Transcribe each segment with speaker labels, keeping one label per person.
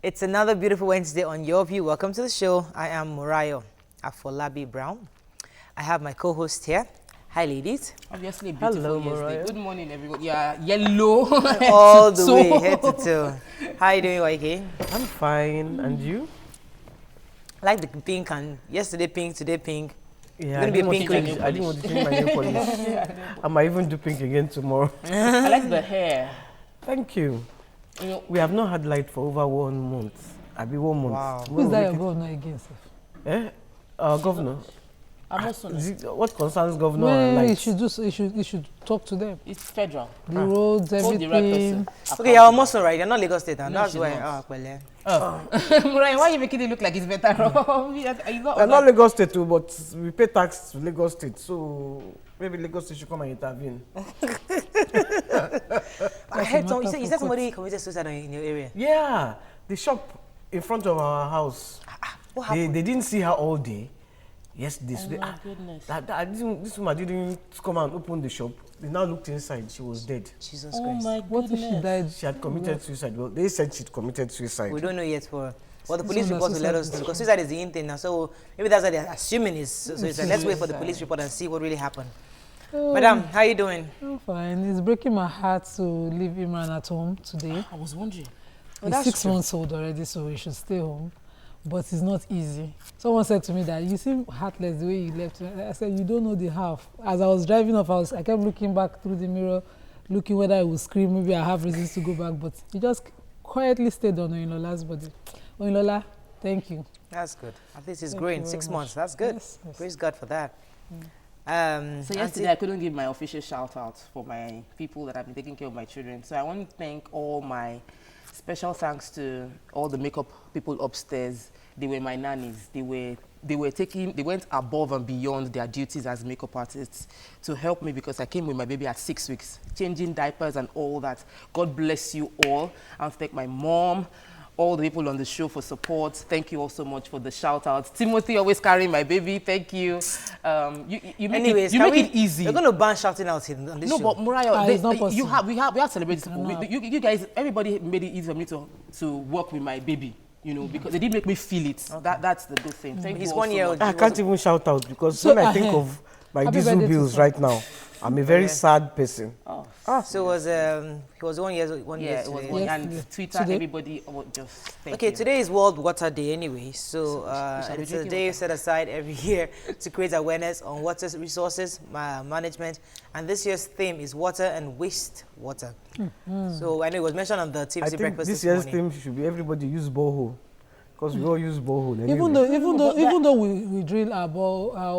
Speaker 1: It's another beautiful Wednesday on Your View. Welcome to the show. I am Murayo Afolabi Brown. I have my co-host here. Hi, ladies.
Speaker 2: Obviously, a beautiful
Speaker 3: Hello,
Speaker 2: Wednesday.
Speaker 3: Mariah.
Speaker 2: Good morning, everybody. Yeah, yellow.
Speaker 1: All the way, head to toe. How are you doing, YK?
Speaker 3: I'm fine, and you?
Speaker 1: I like the pink, and yesterday pink, today pink.
Speaker 3: Yeah,
Speaker 1: Gonna be a pink
Speaker 3: I didn't want to change my nail polish. I might even do pink again tomorrow.
Speaker 2: I like the hair.
Speaker 3: Thank you.
Speaker 2: You know,
Speaker 3: We have not had light for over 1 month. I'll be 1 month.
Speaker 1: Wow.
Speaker 4: Who's that your governor against?
Speaker 3: Governor.
Speaker 2: I'm also
Speaker 3: What concerns governor
Speaker 4: Well,
Speaker 3: and
Speaker 4: you
Speaker 3: lights?
Speaker 4: should just you should talk to them.
Speaker 2: it's federal.
Speaker 4: The roads,
Speaker 2: Hold the right
Speaker 4: everything.
Speaker 2: person.
Speaker 1: Okay, you're almost right. You're not Lagos State, and
Speaker 2: No,
Speaker 1: that's
Speaker 2: she's
Speaker 1: why.
Speaker 2: not.
Speaker 1: Pele.
Speaker 2: Muriah, why are you making it look like it's better?
Speaker 3: I'm not Lagos State too, but we pay tax to Lagos State, so maybe Lagos State should come and intervene.
Speaker 1: I heard
Speaker 4: matter
Speaker 1: you
Speaker 4: for
Speaker 1: said somebody committed suicide in your area.
Speaker 3: Yeah, the shop in front of our house.
Speaker 1: What
Speaker 3: They
Speaker 1: happened?
Speaker 3: didn't see her all day. Yes,
Speaker 2: Oh my goodness.
Speaker 3: this woman didn't come and open the shop. They now looked inside. She was dead.
Speaker 1: Jesus
Speaker 2: Oh
Speaker 1: Christ.
Speaker 2: my
Speaker 4: What if she
Speaker 2: goodness.
Speaker 4: died?
Speaker 3: She had committed suicide. Well, they said she'd committed suicide.
Speaker 1: We don't know yet for what the police
Speaker 4: So
Speaker 1: report will let us
Speaker 4: suicide-
Speaker 1: know, because suicide is the in thing now. So maybe that's what they're assuming is suicide. Let's wait for the police report and see what really happened.
Speaker 4: Oh,
Speaker 1: Madam, how you doing?
Speaker 4: I'm fine. It's breaking my heart to leave Imran at home today.
Speaker 2: I was wondering.
Speaker 1: Oh,
Speaker 4: He's
Speaker 1: that's
Speaker 4: 6
Speaker 1: true.
Speaker 4: months old already, so he should stay home. But it's not easy. Someone said to me that you seem heartless the way you left. I said, you don't know the half. As I was driving off, I kept looking back through the mirror, looking whether I would scream. Maybe I have reasons to go back, but he just quietly stayed on Oyinlola's body. Oyinlola, thank you.
Speaker 1: That's good. At least he's
Speaker 4: Thank
Speaker 1: growing
Speaker 4: you
Speaker 1: 6
Speaker 4: very
Speaker 1: months.
Speaker 4: much.
Speaker 1: That's good.
Speaker 4: Yes, yes.
Speaker 1: Praise God for that.
Speaker 2: So yesterday I couldn't give my official shout out for my people that have been taking care of my children. So I want to thank all my special thanks to all the makeup people upstairs. They were my nannies. They went above and beyond their duties as makeup artists to help me, because I came with my baby at 6 weeks, changing diapers and all that. God bless you all. I want to thank my mom, all the people on the show for support. Thank you all so much for the shout outs. Timothy always carrying my baby. Thank you. You make
Speaker 1: Anyways,
Speaker 2: it, you make it easy.
Speaker 1: We're going to ban shouting out on this
Speaker 2: No,
Speaker 1: show.
Speaker 2: but Muriah,
Speaker 4: It's not
Speaker 2: we
Speaker 4: possible.
Speaker 2: have celebrated. You guys, everybody made it easy for me to work with my baby. You know, because they did make me feel it. That's the good thing. Thank
Speaker 1: He's
Speaker 2: you all
Speaker 1: 1 year
Speaker 2: so
Speaker 1: old.
Speaker 2: much.
Speaker 3: I can't even shout out because
Speaker 4: So,
Speaker 3: when I think of my
Speaker 4: Happy
Speaker 3: diesel
Speaker 4: birthday to
Speaker 3: bills
Speaker 4: son.
Speaker 3: right now, I'm a very sad person.
Speaker 1: So he was 1 year old.
Speaker 2: Yeah, it was
Speaker 1: today.
Speaker 2: one.
Speaker 4: Yes,
Speaker 2: And
Speaker 4: yes.
Speaker 2: Twitter,
Speaker 4: Today?
Speaker 2: everybody just thank
Speaker 1: Okay,
Speaker 2: you.
Speaker 1: today is World Water Day anyway, so
Speaker 2: shall be
Speaker 1: it's a
Speaker 2: drinking
Speaker 1: day
Speaker 2: water.
Speaker 1: set aside every year to create awareness on water resources management, and this year's theme is water and waste water. So I know it was mentioned on the
Speaker 3: I
Speaker 1: TVC
Speaker 3: think
Speaker 1: breakfast
Speaker 3: this
Speaker 1: this
Speaker 3: year's
Speaker 1: morning.
Speaker 3: theme should be everybody use borehole, because we all use borehole. Anyway.
Speaker 4: Even though we drill our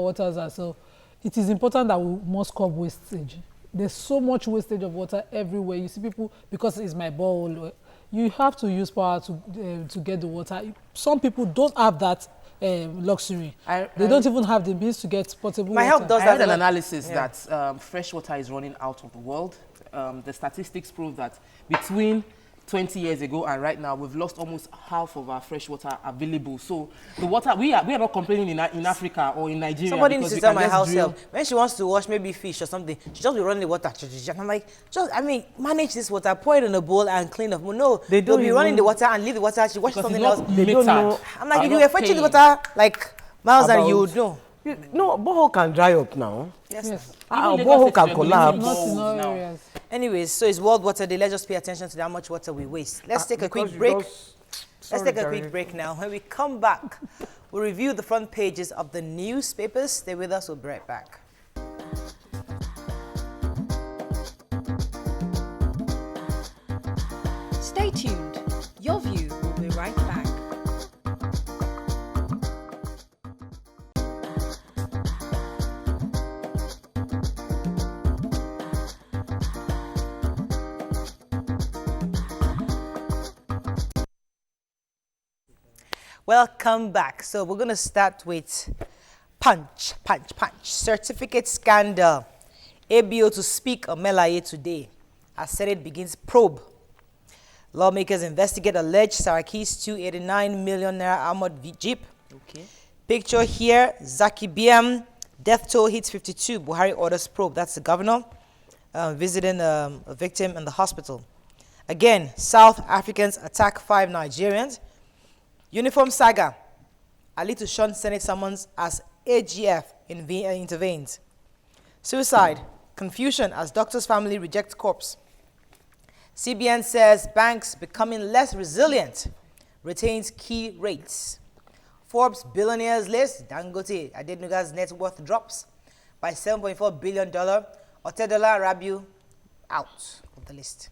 Speaker 4: waters ourselves, it is important that we must curb wastage. There's so much wastage of water everywhere. You see people, because it's my borehole, you have to use power to get the water. Some people don't have that luxury. They don't even have the means to get potable
Speaker 1: My
Speaker 4: water.
Speaker 1: help does
Speaker 2: I
Speaker 1: that
Speaker 2: read
Speaker 1: a
Speaker 2: an
Speaker 1: lot.
Speaker 2: analysis
Speaker 1: Yeah.
Speaker 2: that fresh water is running out of the world. The statistics prove that between 20 years ago and right now, we've lost almost half of our fresh water available. So the water, we are not complaining in Africa or in Nigeria.
Speaker 1: Somebody needs
Speaker 2: because
Speaker 1: to
Speaker 2: we
Speaker 1: tell
Speaker 2: can
Speaker 1: my
Speaker 2: just
Speaker 1: house
Speaker 2: drill.
Speaker 1: help. When she wants to wash maybe fish or something, she just be running the water. And I'm like, manage this water, pour it in a bowl and clean up. No,
Speaker 3: They
Speaker 1: they'll
Speaker 3: don't
Speaker 1: be running
Speaker 3: even-
Speaker 1: the water and leave the water. She washes
Speaker 2: Because
Speaker 1: something
Speaker 2: it's
Speaker 1: else.
Speaker 2: not
Speaker 3: They don't
Speaker 2: metered.
Speaker 3: know.
Speaker 1: I'm like, if
Speaker 2: I'm
Speaker 1: you
Speaker 2: not
Speaker 1: were fetching the
Speaker 2: paying.
Speaker 1: water like miles and
Speaker 3: About-
Speaker 1: you would know.
Speaker 3: No, borehole can dry up now.
Speaker 1: Yes.
Speaker 4: Yes.
Speaker 3: Our
Speaker 2: Even Lagos
Speaker 3: borehole
Speaker 2: State
Speaker 3: can
Speaker 2: is
Speaker 3: collapse.
Speaker 2: regulating
Speaker 4: Not in all
Speaker 2: boreholes now.
Speaker 4: areas.
Speaker 1: Anyways, so it's World Water Day. Let's just pay attention to how much water we waste. Let's take a
Speaker 3: Because
Speaker 1: quick
Speaker 3: you
Speaker 1: break.
Speaker 3: just-
Speaker 1: Let's
Speaker 3: Sorry,
Speaker 1: take a
Speaker 3: Jerry.
Speaker 1: quick break now. When we come back, we'll review the front pages of the newspapers. Stay with us. We'll be right back.
Speaker 5: Stay tuned. Your View will be right back.
Speaker 1: Welcome back. So we're going to start with punch. Certificate scandal. ABO to speak on Melaye today as Senate begins probe. Lawmakers investigate alleged Saraki's 289 million naira armored Jeep.
Speaker 2: Okay.
Speaker 1: Picture here, Zaki BM, death toll hits 52. Buhari orders probe. That's the governor visiting a victim in the hospital. Again, South Africans attack 5 Nigerians. Uniform saga. Ali to shun Senate summons as AGF intervenes. Suicide. Confusion as doctor's family rejects corpse. CBN says banks becoming less resilient. Retains key rates. Forbes billionaires list. Dangote Adenuga's net worth drops by $7.4 billion. Otedola Rabiu out of the list.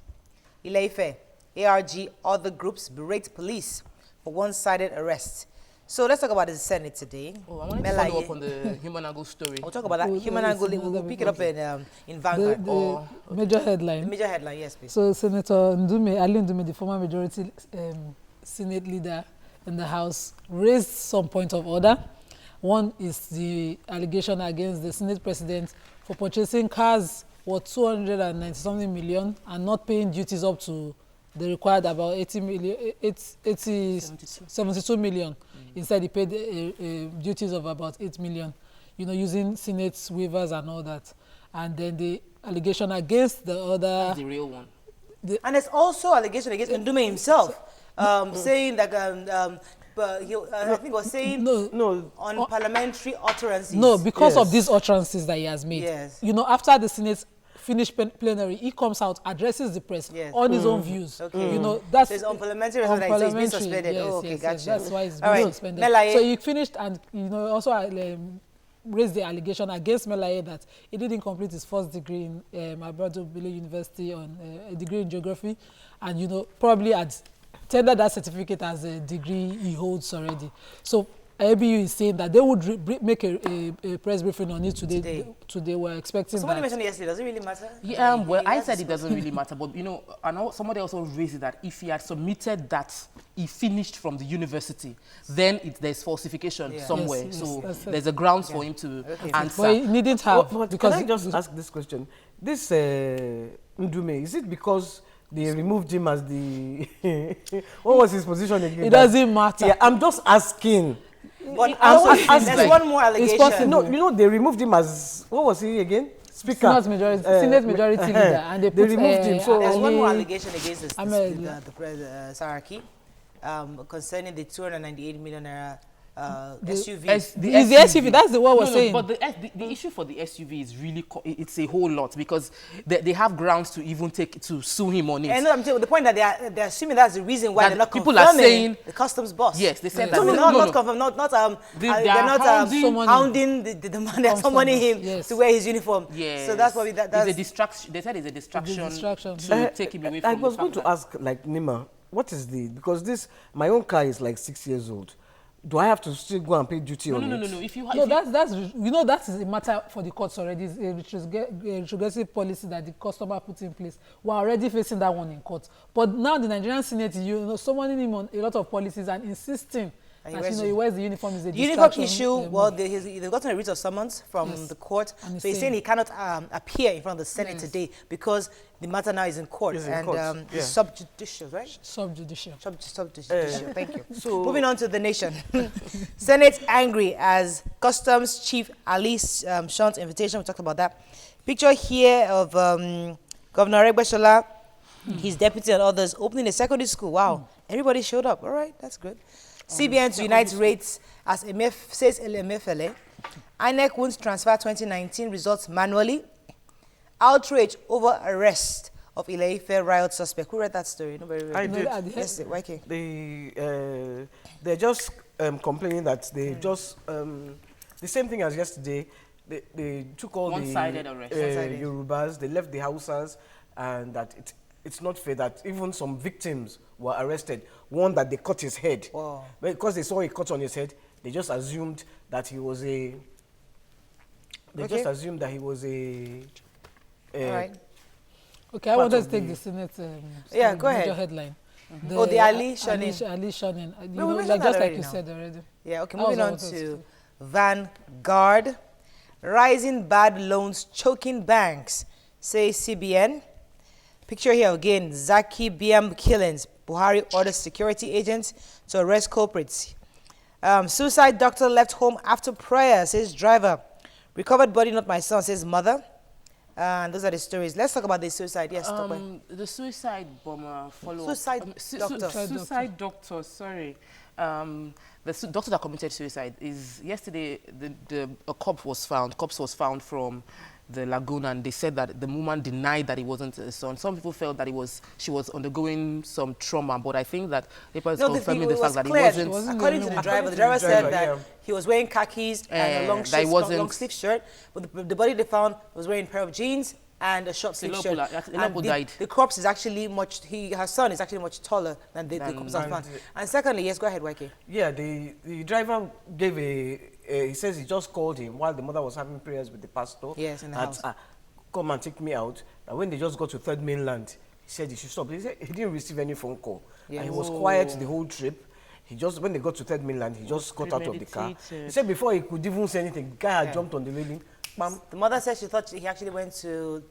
Speaker 1: Ile-Ife, ARG, other groups berate police for one-sided arrest. So let's talk about the Senate today.
Speaker 2: Oh, I wanted to follow up on the human angle story.
Speaker 1: We'll talk about that. Human angle, we'll pick it up in Vanguard.
Speaker 4: The major headline.
Speaker 1: The major headline, yes, please.
Speaker 4: So Senator Ndume, Ali Ndume, the former majority Senate leader in the House, raised some point of order. One is the allegation against the Senate president for purchasing cars worth 290-something million and not paying duties up to the required about 72 million. Instead, he paid duties of about 8 million, you know, using Senate waivers and all that. And then the allegation against the other...
Speaker 2: That's the real one.
Speaker 1: And there's also allegation against Ndume himself, saying that... but he, I think was saying on parliamentary utterances.
Speaker 4: No, because of these utterances that he has made.
Speaker 1: Yes.
Speaker 4: You know, after the Senate finished plenary, he comes out, addresses the press on his own views.
Speaker 1: Okay.
Speaker 4: You know, that's
Speaker 1: so it's on parliamentary, so he's been suspended.
Speaker 4: Yes,
Speaker 1: okay,
Speaker 4: yes,
Speaker 1: gotcha.
Speaker 4: yes, that's why he's
Speaker 1: All
Speaker 4: been
Speaker 1: right.
Speaker 4: suspended.
Speaker 1: Melaye.
Speaker 4: So he finished and, you know, also raised the allegation against Melaye that he didn't complete his first degree in Alberto Bile University on a degree in geography, and, you know, probably had tendered that certificate as a degree he holds already. So ABU is saying that they would make a press briefing on it today. Today we're expecting
Speaker 1: Somebody
Speaker 4: that.
Speaker 1: mentioned yesterday, does it really matter?
Speaker 2: Yeah, well, I said it doesn't really matter, but, you know, I know somebody also raised that if he had submitted that he finished from the university, then there's falsification somewhere.
Speaker 4: Yes,
Speaker 2: so there's a grounds for him to answer.
Speaker 4: But he needn't have.
Speaker 3: But
Speaker 4: because
Speaker 3: can I just ask this question? This Ndume, is it because they removed him as the... what was his position again?
Speaker 4: It doesn't matter.
Speaker 3: Yeah, I'm just asking.
Speaker 1: But there's one more allegation.
Speaker 3: No, you know, they removed him as... What was he again? Speaker.
Speaker 4: Senate majority leader. And they
Speaker 3: removed him. So
Speaker 1: there's one more allegation against the president, Saraki, concerning the 298 million naira SUV.
Speaker 4: The SUV, that's the one we're saying.
Speaker 2: But the issue for the SUV is really, it's a whole lot, because they have grounds to even to sue him on it.
Speaker 1: And I'm saying the point that they're assuming that's the reason why
Speaker 2: that
Speaker 1: they're not
Speaker 2: people
Speaker 1: confirming
Speaker 2: are saying
Speaker 1: the customs boss.
Speaker 2: Yes, they said
Speaker 1: No,
Speaker 2: that.
Speaker 1: not confirmed, they're not hounding the man, they're summoning him to wear his uniform.
Speaker 2: Yes.
Speaker 1: So that's probably that's
Speaker 2: a distraction. They said it's a distraction
Speaker 1: to
Speaker 2: take him away from
Speaker 3: I was
Speaker 2: the
Speaker 3: going to ask, like, Nima, what is because my own car is like 6 years old. Do I have to still go and pay duty on it?
Speaker 2: No.
Speaker 4: That's you know, that is a matter for the courts already. It's a retrogressive policy that the customer put in place. We're already facing that one in court. But now the Nigerian Senate, you know, summoning him on a lot of policies and insisting that, he wears the uniform is a
Speaker 1: uniform issue. Well, they've gotten a writ of summons from the court, so he's saying he cannot appear in front of the Senate today because the matter now is in court it's subjudicial, right?
Speaker 4: Subjudicial.
Speaker 1: Thank you. So moving on to the nation. Senate angry as Customs Chief Ali Shunt's invitation. We talked about that. Picture here of Governor Regbeshola, his deputy and others opening a secondary school. Wow, everybody showed up. All right, that's good. CBN to unite rates as says Emefiele. INEC won't transfer 2019 results manually. Outrage over arrest of Ile-Ife riot suspect. Who read that story? Nobody read it.
Speaker 3: I did.
Speaker 1: Yes, why can't?
Speaker 3: They're just complaining that they just the same thing as yesterday. They took all
Speaker 2: one-sided arrest.
Speaker 3: Yorubas. They left the Hausas, and that it's not fair that even some victims were arrested. One that they cut his head.
Speaker 1: Wow.
Speaker 3: Because they saw a cut on his head, they just assumed that he was a... just assumed that he was a...
Speaker 1: All right.
Speaker 4: Okay, I wanted to take the Senate
Speaker 1: go ahead.
Speaker 4: headline.
Speaker 1: The Ali Shunning.
Speaker 4: Ali Shunning.
Speaker 1: Just
Speaker 4: like you said already.
Speaker 1: Yeah, okay, moving on to Vanguard. Rising bad loans choking banks, says CBN. Picture here again, Zaki BM killings. Buhari orders security agents to arrest culprits. Suicide doctor left home after prayer, says driver. Recovered body, not my son, says mother. And those are the stories. Let's talk about the suicide. Yes, Tope.
Speaker 2: The suicide bomber follow-up.
Speaker 1: Suicide doctor.
Speaker 2: Suicide doctor, sorry. The doctor that committed suicide is yesterday. A corpse was found from the lagoon, and they said that the woman denied that it wasn't her son. Some people felt that she was undergoing some trauma, but I think that people is confirming the fact that it wasn't.
Speaker 1: According to the driver said that he was wearing khakis and a long sleeve shirt, but the body they found was wearing a pair of jeans and a short sleeve shirt. And the corpse is actually her son is actually much taller than the corpse that found. And secondly, yes, go ahead, Wake.
Speaker 3: Yeah, the driver gave he says he just called him while the mother was having prayers with the pastor.
Speaker 1: Yes, in the house.
Speaker 3: Come and take me out. And when they just got to Third Mainland, he said he should stop. He said he didn't receive any phone call. Yeah. And he was quiet the whole trip. When they got to Third Mainland, he just got out of the car. He said before he could even say anything, the guy had jumped on the railing. Bam.
Speaker 1: The mother said she thought he actually went to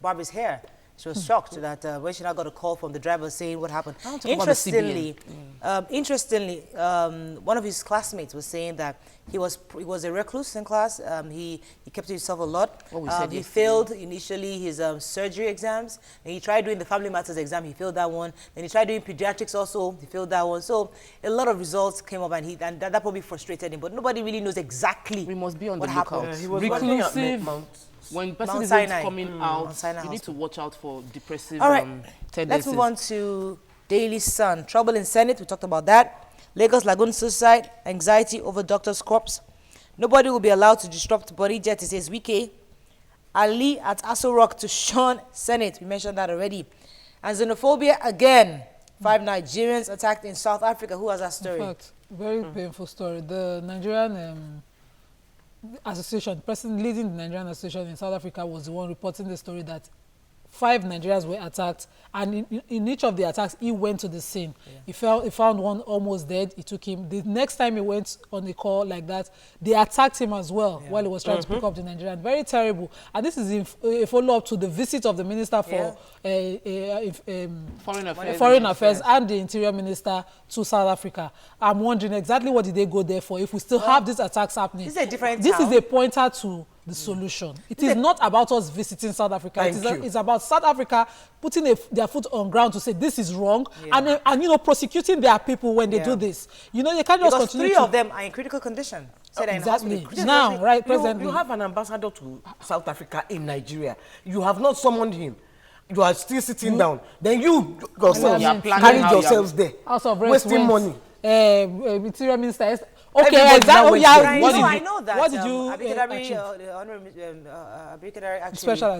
Speaker 1: barb his hair. She was shocked that when she now got a call from the driver saying what happened. Interestingly, one of his classmates was saying that he was a recluse in class. He kept to himself a lot. He failed initially his surgery exams. And he tried doing the family matters exam. He failed that one. Then he tried doing pediatrics also. He failed that one. So a lot of results came up, and that probably frustrated him. But nobody really knows exactly.
Speaker 2: We must be on
Speaker 1: what
Speaker 2: the
Speaker 1: happened.
Speaker 2: lookout.
Speaker 3: He was
Speaker 2: reclusive. When person isn't coming out, you need to watch out for depressive
Speaker 1: All right,
Speaker 2: tendencies.
Speaker 1: let's move on to Daily Sun. Trouble in Senate, we talked about that. Lagos Lagoon suicide, anxiety over doctor's corpse. Nobody will be allowed to disrupt body jet, it says Wike. Ali at Aso Rock to shun Senate, we mentioned that already. And xenophobia again. 5 Nigerians attacked in South Africa. Who has that story?
Speaker 4: In fact, very painful story. The Nigerian association, the person leading the Nigerian association in South Africa was the one reporting the story that 5 Nigerians were attacked, and in each of the attacks, he went to the scene. Yeah. He found one almost dead. He took him. The next time he went on the call like that, they attacked him as well while he was trying to pick up the Nigerian. Very terrible. And this is a follow-up to the visit of the Minister for Foreign Affairs and the Interior Minister to South Africa. I'm wondering exactly what did they go there for if we still have these attacks happening.
Speaker 1: This is a different
Speaker 4: This is a pointer to the solution. It is not about us visiting South Africa. It's about South Africa putting their foot on ground to say this is wrong and prosecuting their people when they do this. They can't just continue.
Speaker 1: Because 3 of them are in critical condition.
Speaker 4: Exactly. Now, right, presently.
Speaker 3: You have an ambassador to South Africa in Nigeria. You have not summoned him. You are still sitting down. Then you yourself carry yourselves there. Wasting money.
Speaker 4: Interior Minister.
Speaker 1: Okay,
Speaker 4: exactly.
Speaker 1: I know that.
Speaker 4: What did you
Speaker 1: Special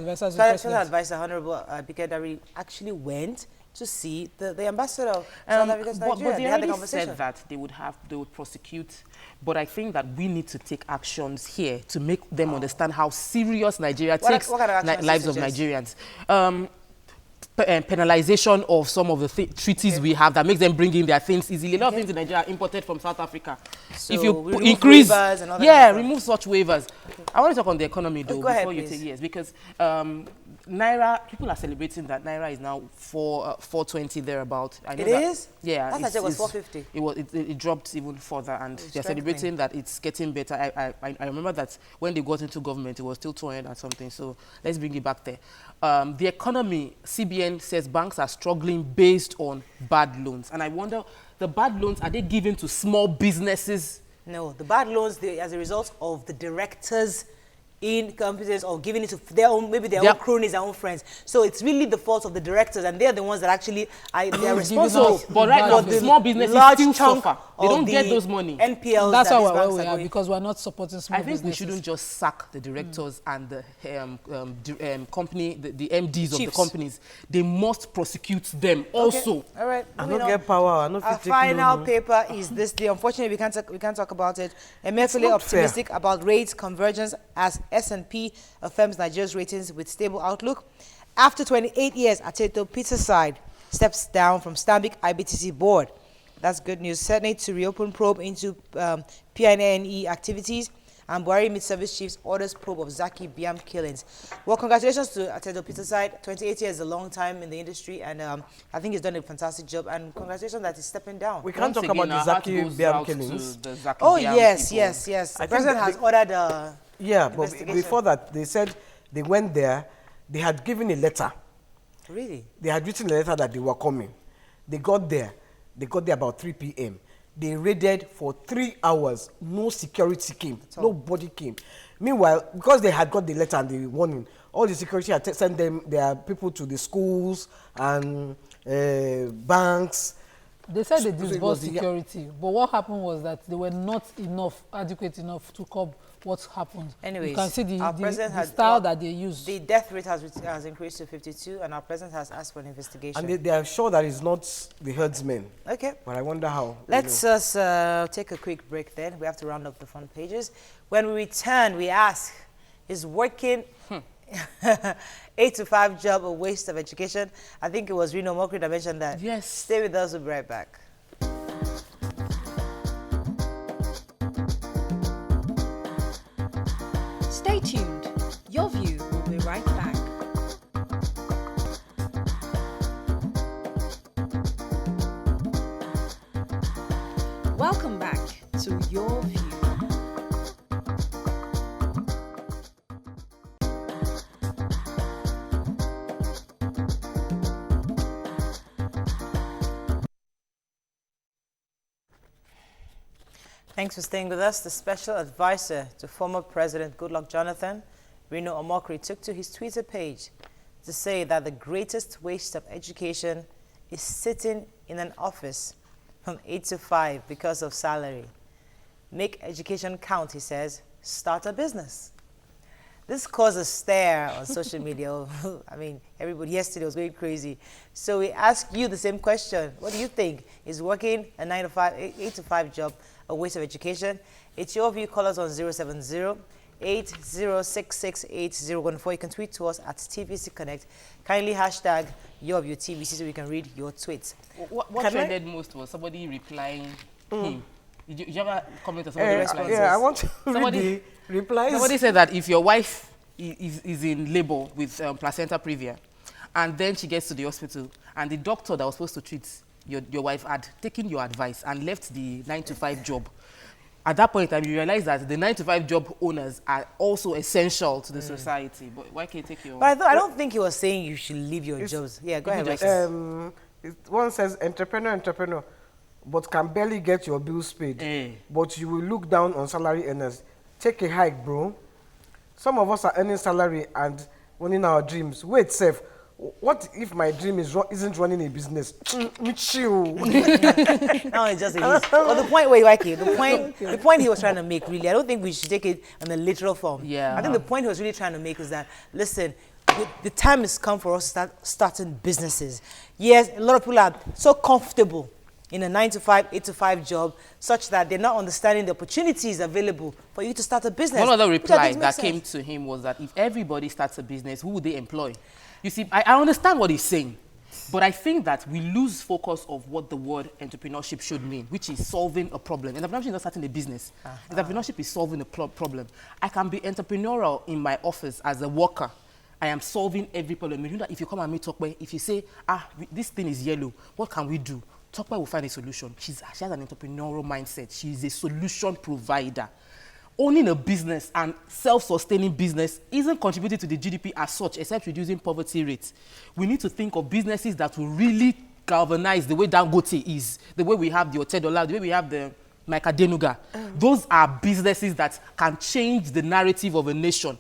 Speaker 1: Advisor Honorable Abikadari actually went to see the ambassador of South Africa to Nigeria.
Speaker 2: But they already said that they would prosecute. But I think that we need to take actions here to make them understand how serious Nigeria takes lives of Nigerians. Penalization of some of the treaties we have that makes them bring in their things easily. A lot of things in Nigeria are imported from South Africa.
Speaker 1: So
Speaker 2: if you increase, remove such waivers.
Speaker 1: Okay.
Speaker 2: I want to talk on the economy though before you take because Naira, people are celebrating that Naira is now 420 thereabout. I know
Speaker 1: it is?
Speaker 2: Yeah.
Speaker 1: Last it was 450.
Speaker 2: It dropped even further, and they're celebrating that it's getting better. I remember that when they got into government, it was still 200 and something. So let's bring it back there. The economy, CBN says banks are struggling based on bad loans. And I wonder, the bad loans, are they given to small businesses?
Speaker 1: No, the bad loans, as a result of the directors in companies or giving it to their own, maybe their own cronies, their own friends. So it's really the fault of the directors, and they're the ones that actually are responsible.
Speaker 2: But right now, the small businesses still suffer. They don't get those money.
Speaker 1: NPLs.
Speaker 4: That's why we are, because we're not supporting small businesses.
Speaker 2: I think we shouldn't just sack the directors and the company, the MDs of the companies. They must prosecute them also.
Speaker 1: Okay. All right.
Speaker 3: I don't get power.
Speaker 1: Our final paper is this. Unfortunately, we can't talk about it. Emefiele optimistic about rates convergence as S&P affirms Nigeria's ratings with stable outlook. After 28 years, Ateto Peterside steps down from Stanbic IBTC board. That's good news. Senate to reopen probe into PNNE activities. And Buhari mid-service chiefs orders probe of Zaki Biam killings. Well, congratulations to Ateto Peterside. 28 years is a long time in the industry, and I think he's done a fantastic job. And congratulations that he's stepping down.
Speaker 3: We can't talk about the Zaki Biam killings.
Speaker 1: Yes. The president has ordered
Speaker 3: but before that, they said they went there They had given a letter.
Speaker 1: Really?
Speaker 3: They had written a letter that they were coming. They got there. They got there about 3 p.m. They raided for 3 hours. No security came. Nobody came. Meanwhile, because they had got the letter and the warning, all the security had sent them their people to the schools and banks.
Speaker 4: They said they disbursed security, but what happened was that they were not adequate enough to curb what happened.
Speaker 1: Anyways,
Speaker 4: you can see the
Speaker 1: style
Speaker 4: that they used.
Speaker 1: The death rate has increased to 52, and our president has asked for an investigation.
Speaker 3: And they are sure that it's not the herdsmen.
Speaker 1: Okay.
Speaker 3: But I wonder how.
Speaker 1: Let's take a quick break then. We have to round up the front pages. When we return, we ask, is working 8 to 5 job a waste of education? I think it was Reno Mokri that mentioned that.
Speaker 2: Yes.
Speaker 1: Stay with us, we'll be right back.
Speaker 5: Stay tuned. Your View will be right back. Welcome back to Your View.
Speaker 1: Thanks for staying with us. The special advisor to former President Goodluck Jonathan, Reno Omokri, took to his Twitter page to say that the greatest waste of education is sitting in an office from 8 to 5 because of salary. Make education count, he says. Start a business. This caused a stir on social media. I mean, everybody yesterday was going crazy. So we ask you the same question. What do you think? Is working a 8 to 5 job a waste of education? It's Your View. Call us on 070-8066-8014. You can tweet to us at TVC Connect. Kindly hashtag Your View TVC so we can read your tweets.
Speaker 2: What trended most was somebody replying him. Did you ever comment on somebody replying?
Speaker 3: Yeah, I want to read the replies.
Speaker 2: Somebody said that if your wife is in labor with placenta previa, and then she gets to the hospital, and the doctor that was supposed to treat your wife had taken your advice and left the 9 to 5 job, at that point in time, you realize that the 9 to 5 job owners are also essential to the society. But why can't you take your...
Speaker 1: But I don't think he was saying you should leave your jobs. Yeah, go ahead.
Speaker 3: One says, entrepreneur, but can barely get your bills paid. But you will look down on salary earners. Take a hike, bro. Some of us are earning salary and running our dreams. Wait, Seth. What if my dream isn't running a business? Chill.
Speaker 1: No, it's just well, the point the point he was trying to make, really, I don't think we should take it in a literal form.
Speaker 2: Yeah.
Speaker 1: I think the point he was really trying to make is that, listen, the time has come for us to start starting businesses. Yes, a lot of people are so comfortable in a 9 to 5, 8 to 5 job, such that they're not understanding the opportunities available for you to start a business.
Speaker 2: One other reply that came to him was that if everybody starts a business, who would they employ? You see, I understand what he's saying, but I think that we lose focus of what the word entrepreneurship should mean, which is solving a problem. Entrepreneurship is not starting a business. Entrepreneurship is solving a problem. I can be entrepreneurial in my office as a worker. I am solving every problem. You know that if you come and meet Tokwe, if you say, this thing is yellow, what can we do? Tokwe will find a solution. She has an entrepreneurial mindset. She is a solution provider. Owning a business and self-sustaining business isn't contributing to the GDP as such, except reducing poverty rates. We need to think of businesses that will really galvanize the way Dangote is, the way we have the Otedola, the way we have the Micah Denuga. Those are businesses that can change the narrative of a nation.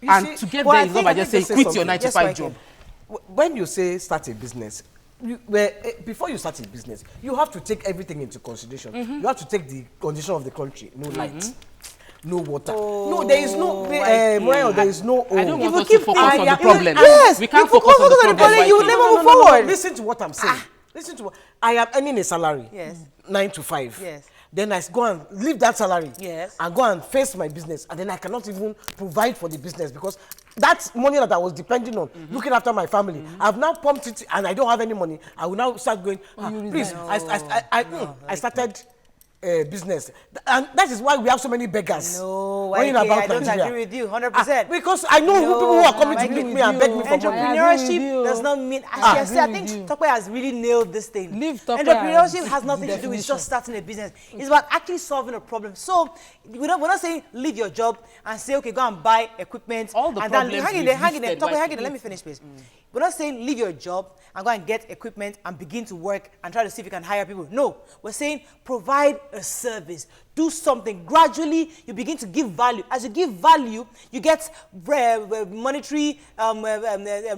Speaker 2: And to get there is not by just saying, quit your 9 to 5 job.
Speaker 3: When you say start a business, before you start a business, you have to take everything into consideration. You have to take the condition of the country. No light, no water. No, there is no there is no oil.
Speaker 2: I don't want us to focus on the problem.
Speaker 1: Yes,
Speaker 2: we can't focus on the problem.
Speaker 1: You will never move forward.
Speaker 3: Listen to what I'm saying. Listen to what I am earning a salary.
Speaker 1: Yes.
Speaker 3: 9 to 5.
Speaker 1: Yes.
Speaker 3: Then I go and leave that salary.
Speaker 1: Yes.
Speaker 3: And go and face my business, and then I cannot even provide for the business because that money that I was depending on, looking after my family, I've now pumped it, and I don't have any money. I will now start going. Please, I started business, and that is why we have so many beggars.
Speaker 1: No, YK,
Speaker 3: about
Speaker 1: I don't
Speaker 3: Nigeria.
Speaker 1: agree with you 100%.
Speaker 3: Because I know people who are coming to
Speaker 1: agree
Speaker 3: meet
Speaker 1: with
Speaker 3: me and
Speaker 1: you.
Speaker 3: beg me for money.
Speaker 1: Entrepreneurship does not mean, I think Tope has really nailed this thing. Entrepreneurship has nothing to do with just starting a business. It's about actually solving a problem. So we're not saying leave your job and say, okay, go and buy equipment.
Speaker 2: All the
Speaker 1: and
Speaker 2: problems
Speaker 1: then hang in there. Tope, hang in there. Let me finish, please. We're not saying leave your job and go and get equipment and begin to work and try to see if you can hire people. No, we're saying provide a service. Do something. Gradually, you begin to give value. As you give value, you get monetary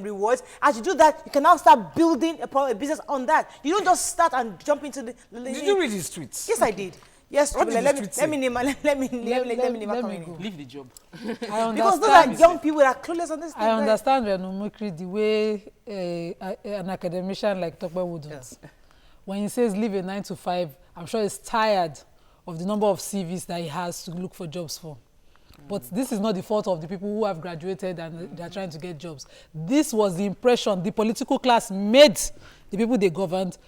Speaker 1: rewards. As you do that, you can now start building a business on that. You don't just start and jump into the...
Speaker 3: Did you read his tweets?
Speaker 1: Yes, I did. Yes,
Speaker 3: What did
Speaker 1: let
Speaker 3: the
Speaker 1: me
Speaker 3: tweet say?
Speaker 1: let me go.
Speaker 2: Leave the job.
Speaker 1: Because those are young people that are clueless on this thing.
Speaker 4: I understand Renomukri the way an academician like Tope wouldn't.
Speaker 1: Yes.
Speaker 4: When he says leave a 9 to 5, I'm sure he's tired of the number of CVs that he has to look for jobs for. But this is not the fault of the people who have graduated and they're trying to get jobs. This was the impression the political class made the people they governed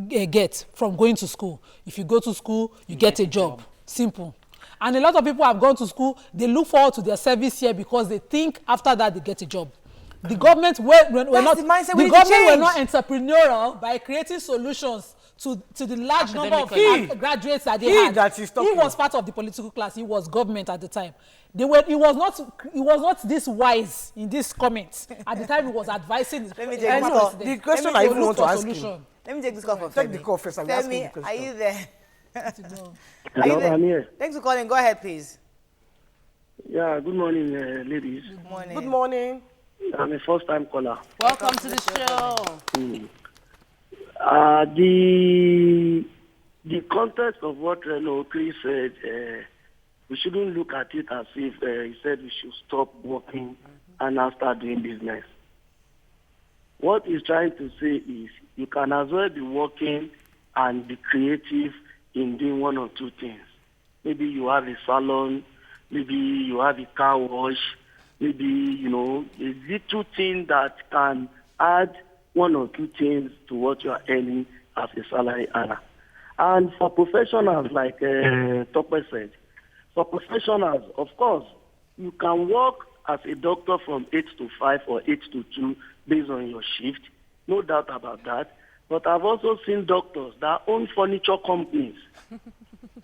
Speaker 4: get from going to school. If you go to school, you get a job. Simple. And a lot of people have gone to school, they look forward to their service here because they think after that they get a job. The government were not entrepreneurial by creating solutions to the large number of graduates that they had. He was part of the political class. He was government at the time. He was not this wise in this comment at the time he was advising.
Speaker 3: The question I even want to ask him.
Speaker 1: Let me take this call from Femi.
Speaker 3: Take the call first.
Speaker 1: Femi, are you there?
Speaker 6: Hello, I'm here.
Speaker 1: Thanks for calling. Go ahead, please.
Speaker 6: Yeah, good morning, ladies.
Speaker 1: Good morning.
Speaker 3: Good morning.
Speaker 6: I'm a first-time caller.
Speaker 2: Welcome to the show.
Speaker 6: The context of what Reno Chris said, we shouldn't look at it as if he said we should stop working and now start doing business. What he's trying to say is you can as well be working and be creative in doing one or two things. Maybe you have a salon, maybe you have a car wash, maybe, a little thing that can add one or two things to what you are earning as a salary earner. And for professionals, like Tope said, for professionals, of course, you can work as a doctor from 8 to 5 or 8 to 2 based on your shift. No doubt about that. But I've also seen doctors that own furniture companies.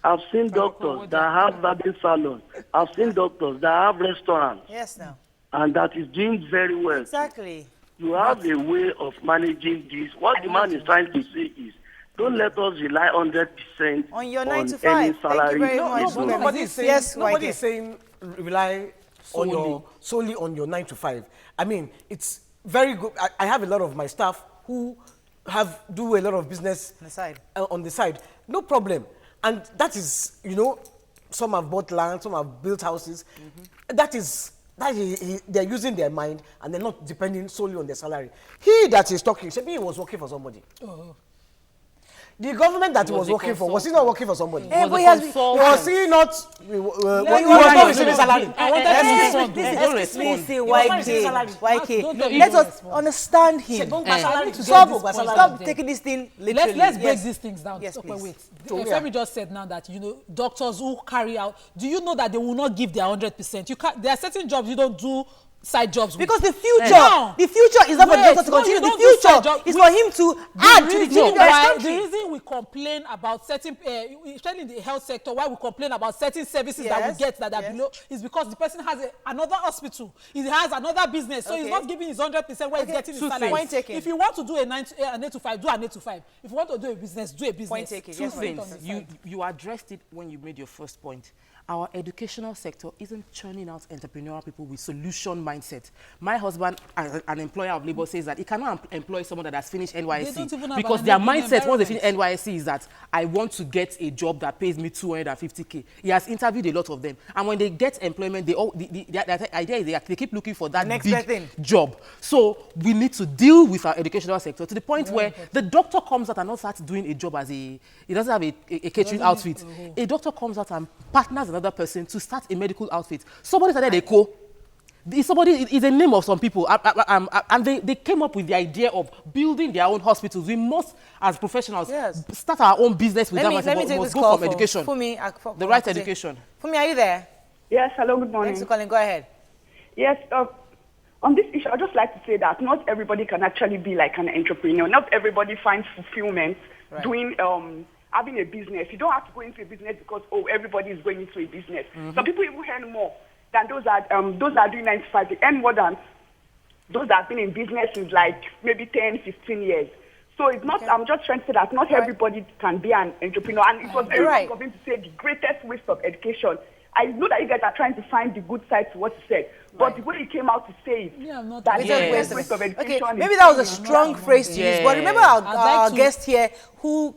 Speaker 6: I've seen doctors that have barbing salons. I've seen doctors that have restaurants.
Speaker 1: Yes, now.
Speaker 6: And that is doing very well.
Speaker 1: Exactly.
Speaker 6: You have a way of managing this. What the man is trying to say is, don't let us rely 100%
Speaker 1: on your 9 to 5.
Speaker 6: Any salary.
Speaker 1: Thank you very much.
Speaker 3: Nobody is saying,
Speaker 1: yes,
Speaker 3: nobody is saying rely solely on your 9 to 5. I mean, it's very good. I have a lot of my staff who do a lot of business on the side. No problem. And that is, some have bought land, some have built houses. They're using their mind and they're not depending solely on their salary. He that is talking, he was working for somebody. The government that he was working for, was he not working for somebody? Was he not receiving salary?
Speaker 1: YK. Let us understand him. Stop taking this thing literally.
Speaker 4: Let's break these things down.
Speaker 1: Yes, please.
Speaker 4: Wait. Femi just said now that, doctors who carry out, do you know that they will not give their 100%? There are certain jobs you don't do side jobs
Speaker 1: because the future is not for the doctor to continue. The future is for him to add to the GDP.
Speaker 4: The reason we complain about certain, especially in the health sector, why we complain about certain services that we get that are below, is because the person has another hospital, he has another business, so he's not giving his 100% where he's getting his salary.
Speaker 1: Point taken.
Speaker 4: If you want to do an 8 to 5, do an 8 to 5. If you want to do a business, do a business.
Speaker 1: Point taken.
Speaker 2: Two things. You addressed it when you made your first point. Our educational sector isn't churning out entrepreneurial people with solution mindset. My husband, as an employer of labor, says that he cannot employ someone that has finished NYSC because their mindset once they finish NYSC is that I want to get a job that pays me 250K. He has interviewed a lot of them, and when they get employment, the idea is they keep looking for that big job. So we need to deal with our educational sector to the point where the doctor comes out and not starts doing a job as he doesn't have a catering outfit. A doctor comes out and partners another person to start a medical outfit. Somebody started a co. Somebody is a name of some people, and they came up with the idea of building their own hospitals. We must, as professionals, start our own business with that.
Speaker 1: Let me take this
Speaker 2: go
Speaker 1: call
Speaker 2: from education.
Speaker 1: Fumi,
Speaker 2: the right education.
Speaker 1: Fumi, are you there?
Speaker 7: Yes, hello, good morning.
Speaker 1: Thanks for calling. Go ahead.
Speaker 7: Yes, on this issue, I'd just like to say that not everybody can actually be like an entrepreneur. Not everybody finds fulfillment doing, having a business. You don't have to go into a business because, everybody is going into a business. Some people even earn more than those that are doing 9 to 5. They earn more than those that have been in businesses like maybe 10, 15 years. So it's not, I'm just trying to say that not everybody can be an entrepreneur. And it was very wrong of him to say the greatest waste of education. I know that you guys are trying to find the good side to what you said, but the way he came out to say it, that waste of education.
Speaker 1: Okay, maybe that was a strong phrase to use, but remember our guest here who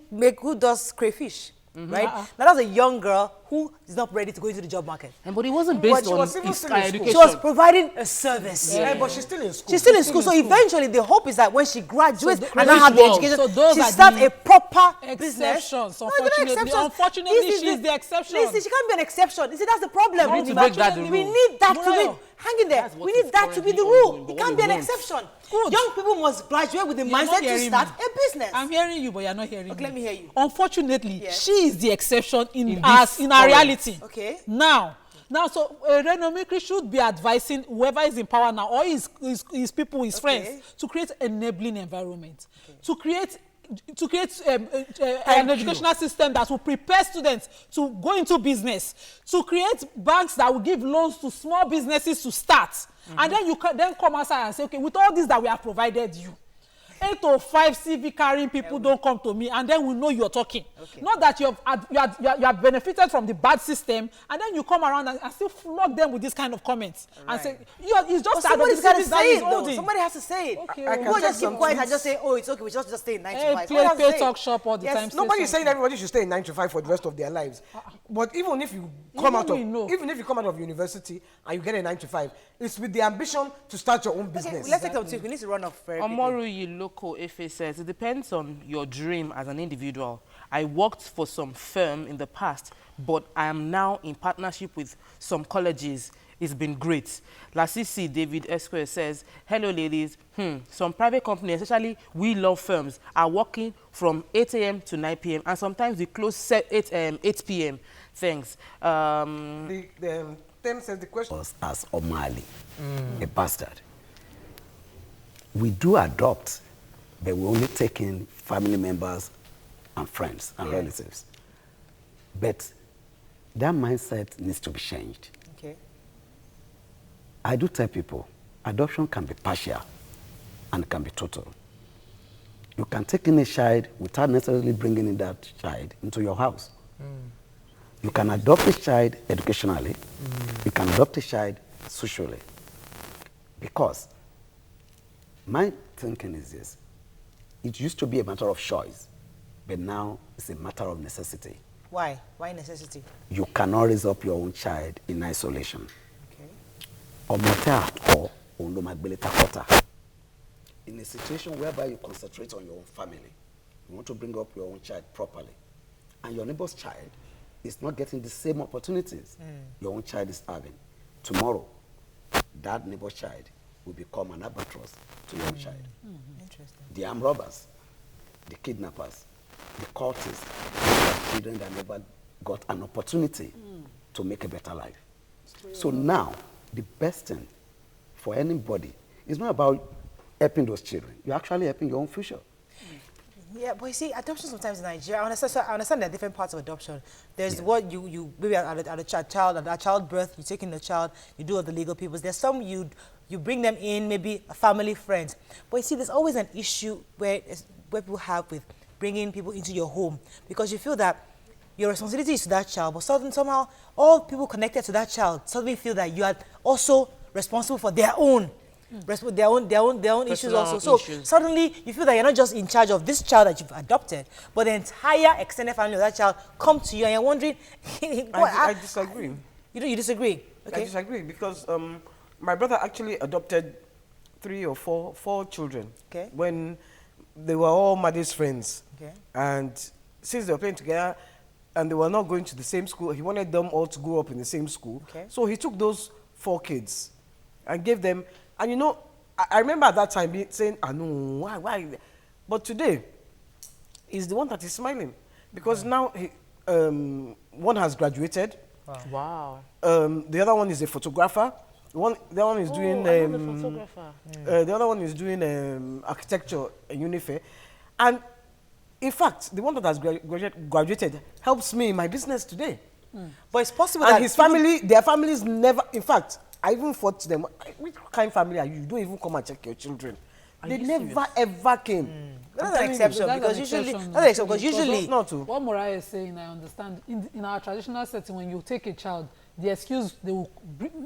Speaker 1: does crayfish. Right? Now that's a young girl who is not ready to go into the job market.
Speaker 2: But it wasn't based on his education.
Speaker 1: She was providing a service.
Speaker 3: But she's still in school.
Speaker 1: She's still in school. So eventually the hope is that when she graduates and not have the education, she starts a proper business.
Speaker 4: Unfortunately, she's the exception.
Speaker 1: Listen, she can't be an exception. You see, that's the problem.
Speaker 2: We need to make that the rule.
Speaker 1: We need that to be, hang in there. We need that to be the rule. It can't be an exception. Young people must graduate with the mindset to start a business.
Speaker 4: I'm hearing you, but you're not hearing me.
Speaker 1: Okay, let me hear you.
Speaker 4: Unfortunately, she is the exception in our reality.
Speaker 1: Okay.
Speaker 4: Now, so Renomikri should be advising whoever is in power now, or his people, his friends, to create enabling environment, to create an educational system that will prepare students to go into business, to create banks that will give loans to small businesses to start. And then you can then come outside and say, okay, with all this that we have provided you, 8 to 5 CV carrying people don't come to me, and then we know you're talking. Not that you have benefited from the bad system, and then you come around and still flog them with this kind of comments and say, it's just
Speaker 1: somebody's got to say it, though. Somebody has to say it.
Speaker 4: Okay,
Speaker 1: we'll just keep quiet and just say, it's okay, we just stay in 9 to 5.
Speaker 4: Play talk shop all the time.
Speaker 3: Nobody's saying everybody should stay in 9 to 5 for the rest of their lives. But even if you come out of university and you get a 9 to 5, it's with the ambition to start your own business.
Speaker 1: Okay, let's take them too. We need to run off very quickly.
Speaker 2: Omoru Yiloko Efe says, it depends on your dream as an individual. I worked for some firm in the past, but I am now in partnership with some colleges. It's been great. Lasisi David Esquire says, hello ladies. Some private companies, especially we law firms, are working from 8 a.m. to 9 p.m. and sometimes we close 8 p.m. Thanks.
Speaker 3: Them says the question
Speaker 8: was as Omali, a bastard. We do adopt, but we only take in family members and friends and relatives. But that mindset needs to be changed.
Speaker 1: Okay.
Speaker 8: I do tell people, adoption can be partial and can be total. You can take in a child without necessarily bringing in that child into your house. You can adopt a child educationally. You can adopt a child socially. Because my thinking is this. It used to be a matter of choice, but now it's a matter of necessity.
Speaker 1: Why? Why necessity?
Speaker 8: You cannot raise up your own child in isolation.
Speaker 1: Okay.
Speaker 8: In a situation whereby you concentrate on your own family, you want to bring up your own child properly, and your neighbor's child is not getting the same opportunities your own child is having. Tomorrow, that neighbor's child will become an albatross to your own child.
Speaker 1: Interesting.
Speaker 8: The armed robbers, the kidnappers, the cultists, the children that never got an opportunity to make a better life. So now, the best thing for anybody is not about helping those children. You're actually helping your own future.
Speaker 1: Yeah, but you see, adoption sometimes in Nigeria, I understand there are different parts of adoption. There's what you maybe at a child birth, you take in the child, you do all the legal papers. There's some you bring them in, maybe a family, friends. But you see, there's always an issue where people have with bringing people into your home, because you feel that your responsibility is to that child, but somehow all people connected to that child suddenly feel that you are also responsible for their own. Their own issues also. So suddenly you feel that you're not just in charge of this child that you've adopted, but the entire extended family of that child come to you and you're wondering.
Speaker 3: I disagree.
Speaker 1: You disagree? Okay.
Speaker 3: I disagree because my brother actually adopted 3 or 4 children when they were all mother's friends.
Speaker 1: Okay.
Speaker 3: And since they were playing together and they were not going to the same school, he wanted them all to grow up in the same school.
Speaker 1: Okay.
Speaker 3: So he took those 4 kids and gave them. And you know, I remember at that time saying, no, why? But today, he's the one that is smiling. Because now, one has graduated,
Speaker 2: Wow.
Speaker 3: The other one is a photographer. The other one is doing
Speaker 2: I know the photographer.
Speaker 3: the other one is doing architecture at Unifair. And in fact, the one that has graduated helps me in my business today.
Speaker 1: But it's possible
Speaker 3: And
Speaker 1: that
Speaker 3: his family, their families never, in fact, I even fought them. Which kind of family are you? You don't even come and check your children. They never ever came.
Speaker 1: That's an exception because usually,
Speaker 4: what Moriah is saying, I understand. In our traditional setting, when you take a child, the excuse they will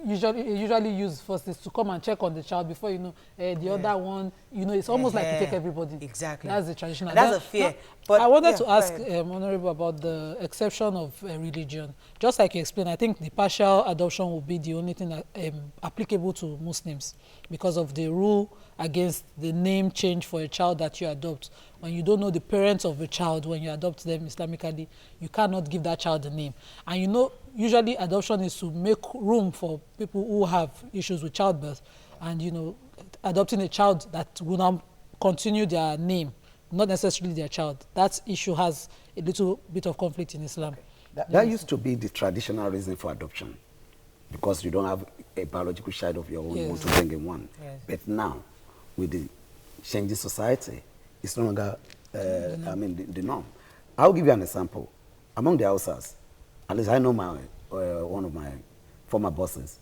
Speaker 4: usually use first is to come and check on the child before the other one. It's almost like you take everybody.
Speaker 1: Exactly.
Speaker 4: That's the traditional.
Speaker 1: And that's a fear.
Speaker 4: But I wanted to ask Honorable about the exception of religion. Just like you explained, I think the partial adoption will be the only thing that, applicable to Muslims because of the rule against the name change for a child that you adopt. When you don't know the parents of a child, when you adopt them Islamically, you cannot give that child a name. And usually adoption is to make room for people who have issues with childbirth and, adopting a child that will now continue their name, not necessarily their child. That issue has a little bit of conflict in Islam.
Speaker 8: That used to be the traditional reason for adoption, because you don't have a biological child of your own, you want to bring in one. Yes. But now, with the changing society, it's no longer, the norm. I'll give you an example. Among the Hausas, at least I know one of my former bosses,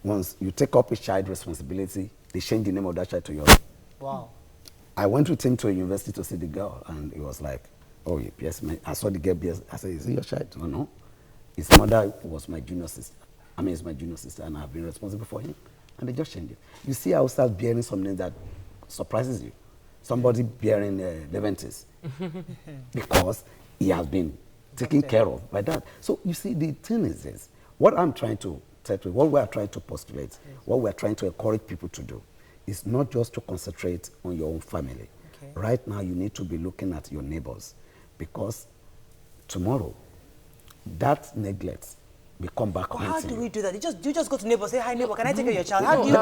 Speaker 8: once you take up a child responsibility, they change the name of that child to yours.
Speaker 1: Wow.
Speaker 8: I went with him to a university to see the girl, and he was like, oh, yes, I saw the girl, I said, is it your child? No. His mother was my junior sister. It's my junior sister, and I've been responsible for him. And they just changed it. You see, I will start bearing something that surprises you. Somebody bearing Leventis because he has been taken care of by that. So you see, the thing is this. What I'm trying to tell you, what we are trying to postulate, what we are trying to encourage people to do is not just to concentrate on your own family. Okay. Right now, you need to be looking at your neighbors, because tomorrow, that neglect will come back.
Speaker 1: How do we do that? You just go to neighbor, say, hi neighbor, can I take care of your child? How do you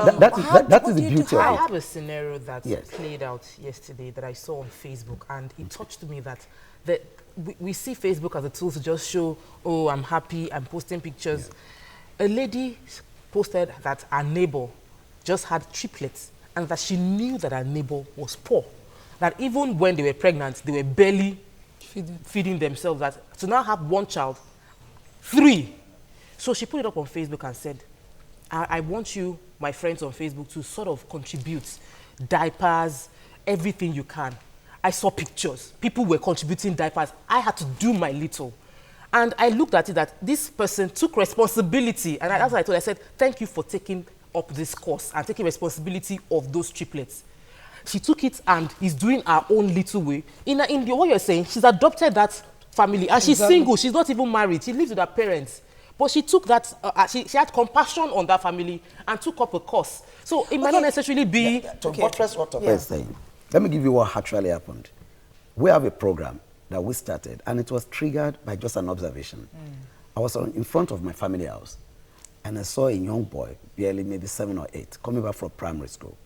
Speaker 8: that is the beauty of it.
Speaker 2: I have a scenario that played out yesterday that I saw on Facebook, and it touched me that we see Facebook as a tool to just show, oh, I'm happy, I'm posting pictures. Yeah. A lady posted that her neighbor just had triplets, and that she knew that her neighbor was poor. That even when they were pregnant, they were barely feeding themselves. That to now have one child, 3. So she put it up on Facebook and said, I want you, my friends on Facebook, to sort of contribute diapers, everything you can. I saw pictures. People were contributing diapers. I had to do my little. And I looked at it that this person took responsibility. And that's what I told her. I said, thank you for taking up this course and taking responsibility of those triplets. She took it and is doing her own little way. In what you're saying, she's adopted that family. And she's single. She's not even married. She lives with her parents. But she took that, she had compassion on that family and took up a course. So it might not necessarily be...
Speaker 8: To buttress what Tope is saying, let me give you what actually happened. We have a program that we started, and it was triggered by just an observation. I was in front of my family house, and I saw a young boy, barely maybe 7 or 8, coming back from primary school.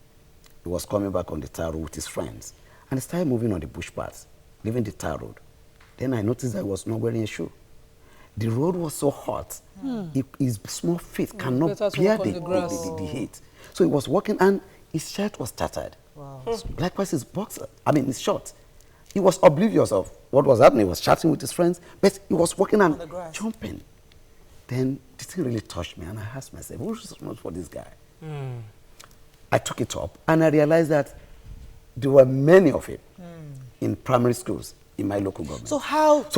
Speaker 8: He was coming back on the tar road with his friends, and he started moving on the bush paths, leaving the tar road. Then I noticed that he was not wearing a shoe. The road was so hot, his small feet cannot bear the heat. So he was walking, and his shirt was tattered. Wow. Likewise, his shorts. He was oblivious of what was happening. He was chatting with his friends, but he was walking and jumping. Then the thing really touched me, and I asked myself, who's responsible for this guy? I took it up, and I realized that there were many of it in primary schools in my local government.
Speaker 1: So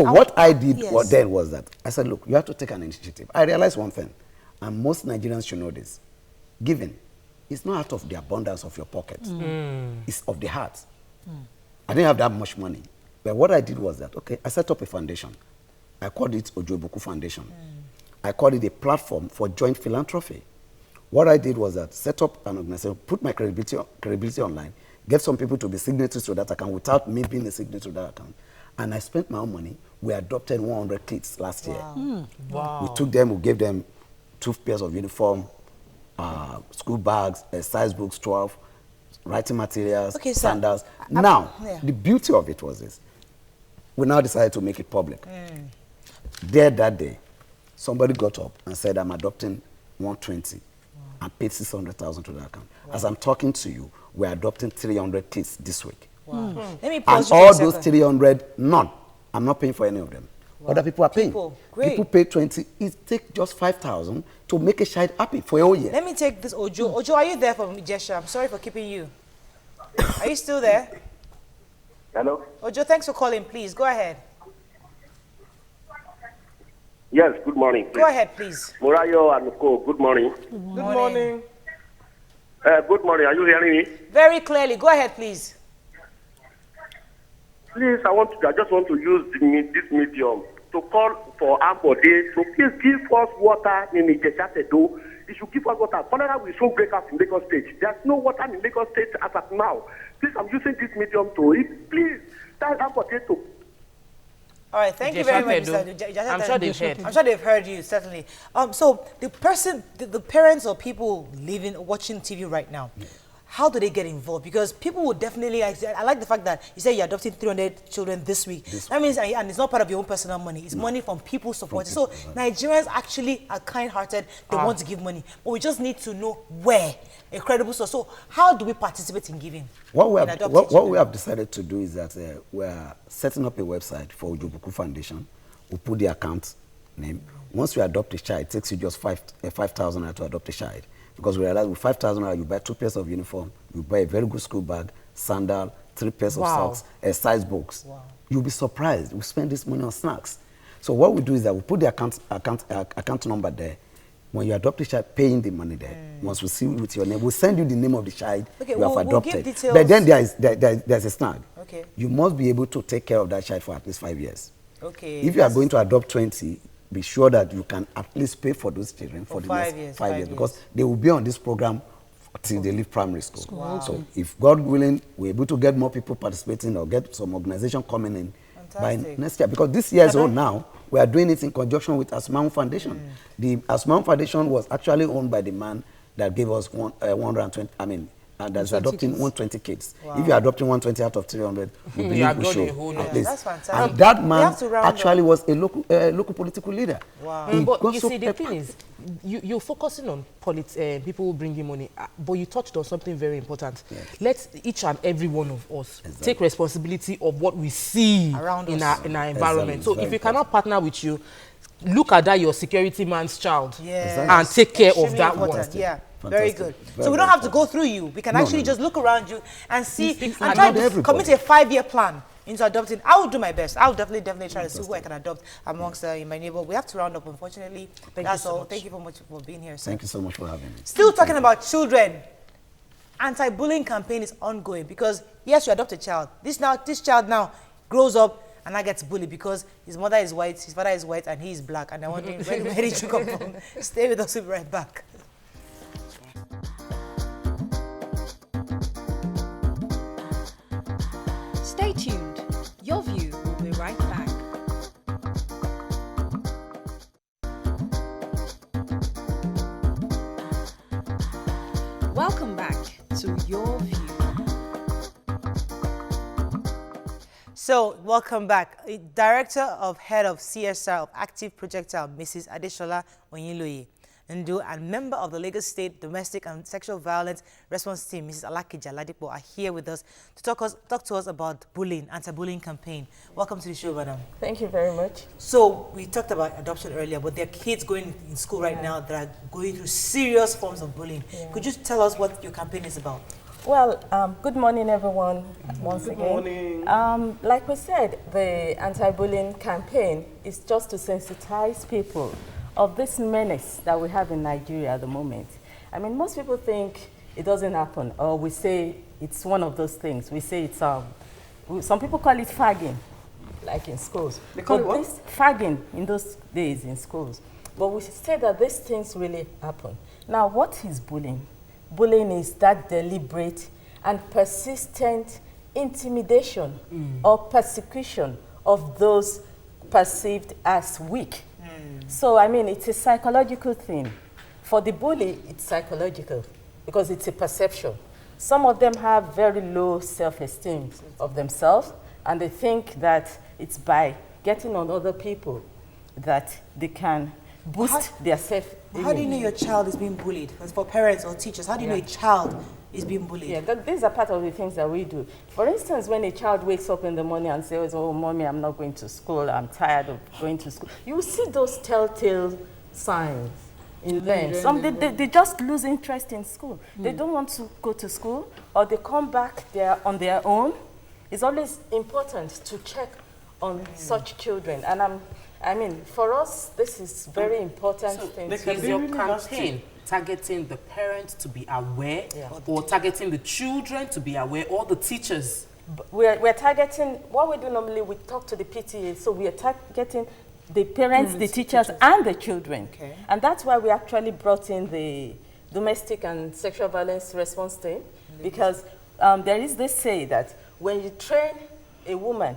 Speaker 8: what I did then was that I said, look, you have to take an initiative. I realized one thing, and most Nigerians should know this. Giving is not out of the abundance of your pocket. It's of the heart. I didn't have that much money. But what I did was that, okay, I set up a foundation. I called it Ojoiboku Foundation. I called it a platform for joint philanthropy. What I did was that set up an organization, put my credibility online, get some people to be signatories to that account without me being a signatory to that account. And I spent my own money. We adopted 100 kids last year. Wow. We took them, we gave them 2 pairs of uniform, school bags, size books, 12, writing materials, sandals. Now, the beauty of it was this. We now decided to make it public. There that day, somebody got up and said, I'm adopting 120 and paid 600,000 to the account. As I'm talking to you, we're adopting 300 kids this week.
Speaker 1: Let me pause
Speaker 8: And
Speaker 1: you for
Speaker 8: all
Speaker 1: a
Speaker 8: those
Speaker 1: second.
Speaker 8: 300, none. I'm not paying for any of them. Other people are paying.
Speaker 1: Great.
Speaker 8: People pay 20. It takes just 5,000 to make a child happy for a whole year.
Speaker 1: Let me take this, Ojo. Ojo, are you there for me, Jesha? I'm sorry for keeping you. Are you still there?
Speaker 6: Hello?
Speaker 1: Ojo, thanks for calling. Please, go ahead.
Speaker 6: Yes, good morning.
Speaker 1: Go ahead, please.
Speaker 6: Morayo and Co, good morning.
Speaker 3: Good morning.
Speaker 6: Good morning. Are you hearing me?
Speaker 1: Very clearly. Go ahead, please.
Speaker 6: Please, I just want to use this medium to call for Ambode to please give us water in Ijesha-Tedo. He should give us water. Cholera will soon break out in Lagos State. There's no water in Lagos State as of now. Please, I'm using this medium to please tell Ambode to.
Speaker 1: All right, thank you very much, Mr.
Speaker 2: I'm sure they've heard.
Speaker 1: I'm sure they've heard you, certainly. So the person, the parents or people watching TV right now, how do they get involved? Because people would definitely, I like the fact that you say you're adopting 300 children this week. That means, and it's not part of your own personal money, it's money from people supporting. So Nigerians actually are kind-hearted, they want to give money. But we just need to know where, a credible source. So how do we participate in giving?
Speaker 8: What we have decided to do is that we're setting up a website for Ujubuku Foundation. We put the account name. Once you adopt a child, it takes you just 5,000 to adopt a child. Because we realize with 5,000 you buy 2 pairs of uniform, you buy a very good school bag, sandal, 3 pairs of socks, a size box. You'll be surprised. We spend this money on snacks. So what we do is that we put the account number there. When you adopt a child, paying the money there. Once we see with your name, we'll send you the name of the child you have adopted.
Speaker 1: We'll give details.
Speaker 8: But then there's a snag.
Speaker 1: Okay.
Speaker 8: You must be able to take care of that child for at least 5 years.
Speaker 1: Okay.
Speaker 8: If you are going to adopt 20, be sure that you can at least pay for those children for the next 5 years, because they will be on this program till they leave primary school.
Speaker 1: Wow.
Speaker 8: So if God willing, we're able to get more people participating or get some organization coming in by next year. Because this year's own now, we are doing it in conjunction with Asmau Foundation. The Asmau Foundation was actually owned by the man that gave us 120, that's adopting 120 kids. Wow. If you're adopting 120 out of 300, we believe we should at least.
Speaker 1: That's fantastic.
Speaker 8: And that man actually was a local political leader.
Speaker 2: Wow. But you see, the thing is, you're focusing on people who bring you money, but you touched on something very important. Yes. Let each and every one of us take responsibility of what we see around in our environment. So if we cannot partner with you, look at that your security man's child and take care of that one.
Speaker 1: Yeah. Very good. So we don't have to go through you. We can actually just look around you and see and try to commit a 5-year plan into adopting. I will do my best. I will definitely try to see who I can adopt amongst in my neighbor. We have to round up, unfortunately. That's all. Thank you so much for being here, sir.
Speaker 8: Thank you so much for having me.
Speaker 1: Still talking about children. Anti-bullying campaign is ongoing because yes, you adopt a child. This child now grows up and I gets bullied because his mother is white, his father is white, and he is black. And I'm wondering where did you come from? Stay with us. We'll be right back.
Speaker 5: Stay tuned. Your View will be right back. Welcome back to Your View.
Speaker 1: So, welcome back. Director of Head of CSR of Active Projectile, Mrs. Adeshola Onyiloye Ndu, and member of the Lagos State Domestic and Sexual Violence Response Team, Mrs. Alakija Ladipo, are here with us to talk to us about bullying, anti-bullying campaign. Welcome to the show, madam.
Speaker 9: Thank you very much.
Speaker 1: So, we talked about adoption earlier, but there are kids going in school right now that are going through serious forms of bullying. Could you tell us what your campaign is about?
Speaker 9: Well, good morning, everyone, once again.
Speaker 3: Good morning.
Speaker 9: Like we said, the anti-bullying campaign is just to sensitize people of this menace that we have in Nigeria at the moment. I mean, most people think it doesn't happen, or we say it's one of those things. We say it's, some people call it fagging, like in schools.
Speaker 3: They call it what?
Speaker 9: Fagging in those days in schools. But we say that these things really happen. Now, what is bullying? Bullying is that deliberate and persistent intimidation or persecution of those perceived as weak. So, I mean, it's a psychological thing. For the bully, it's psychological because it's a perception. Some of them have very low self-esteem of themselves, and they think that it's by getting on other people that they can boost their self-image.
Speaker 1: How do you know your child is being bullied? As for parents or teachers, how do you know a child is being bullied?
Speaker 9: Yeah, these are part of the things that we do. For instance, when a child wakes up in the morning and says, oh, mommy, I'm not going to school, I'm tired of going to school, you will see those telltale signs in them. Some, they just lose interest in school. They don't want to go to school, or they come back there on their own. It's always important to check on such children. And I mean, for us, this is very important thing.
Speaker 2: Is your campaign targeting the parents to be aware, or targeting the children to be aware, or the teachers?
Speaker 9: We're targeting, what we do normally, we talk to the PTA, so we are targeting the parents, the teachers, and the children. Okay. And that's why we actually brought in the domestic and sexual violence response team, because there is this say that when you train a woman,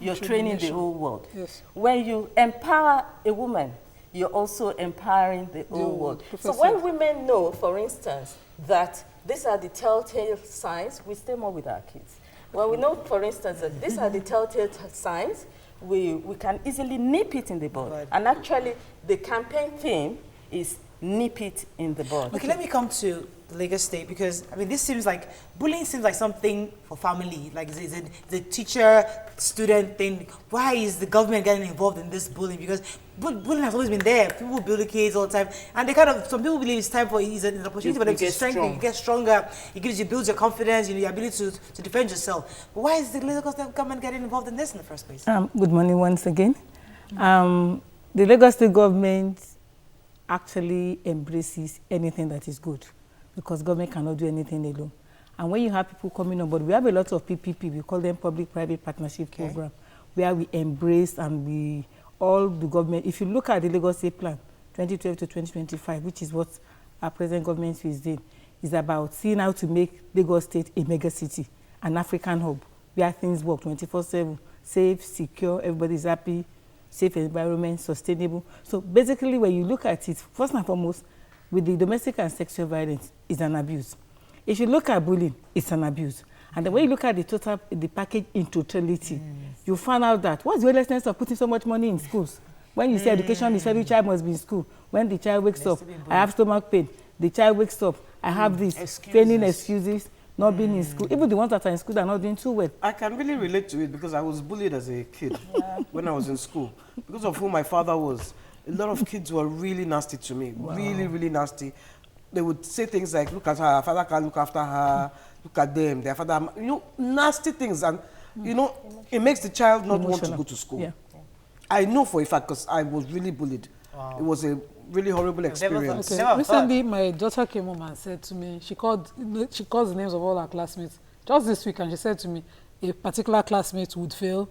Speaker 9: you're training the whole world. Yes. When you empower a woman, you're also empowering the whole world. So when women know, for instance, that these are the telltale signs, we stay more with our kids. When we know, for instance, that these are the telltale signs, we can easily nip it in the bud. And actually, the campaign theme is nip it in the bud.
Speaker 1: Okay, let me come to Lagos State, because I mean, this seems like bullying seems like something for family, like is it the teacher-student thing. Why is the government getting involved in this bullying? Because bullying has always been there. People bully kids all the time, and they some people believe it's time for an opportunity for them to strengthen, you get stronger. It builds your confidence, your ability to defend yourself. But why is the Lagos State government getting involved in this in the first place?
Speaker 10: Good morning once again. The Lagos State government actually embraces anything that is good, because government cannot do anything alone. And when you have people coming on board, we have a lot of PPP, we call them public-private partnership program, where we embrace and all the government, if you look at the Lagos State Plan, 2012 to 2025, which is what our present government is doing, is about seeing how to make Lagos State a mega city, an African hub, where things work 24/7, safe, secure, everybody's happy, safe environment, sustainable. So basically, when you look at it, first and foremost, with the domestic and sexual violence, it's an abuse. If you look at bullying, it's an abuse. And then when you look at the package in totality, you find out that what's the real of putting so much money in schools? When you say education is every child must be in school. When the child wakes up, I have stomach pain. The child wakes up, I have this, training excuses, not being in school. Even the ones that are in school are not doing too well.
Speaker 3: I can really relate to it, because I was bullied as a kid when I was in school. Because of who my father was, a lot of kids were really nasty to me, really, really nasty. They would say things like, look at her, her father can't look after her, look at them, their father, nasty things. And, it makes the child not want to go to school. Yeah. I know for a fact, because I was really bullied. Wow. It was a really horrible experience.
Speaker 4: Okay. Recently, my daughter came home and said to me, she called the names of all her classmates just this week, and she said to me, a particular classmate would fail,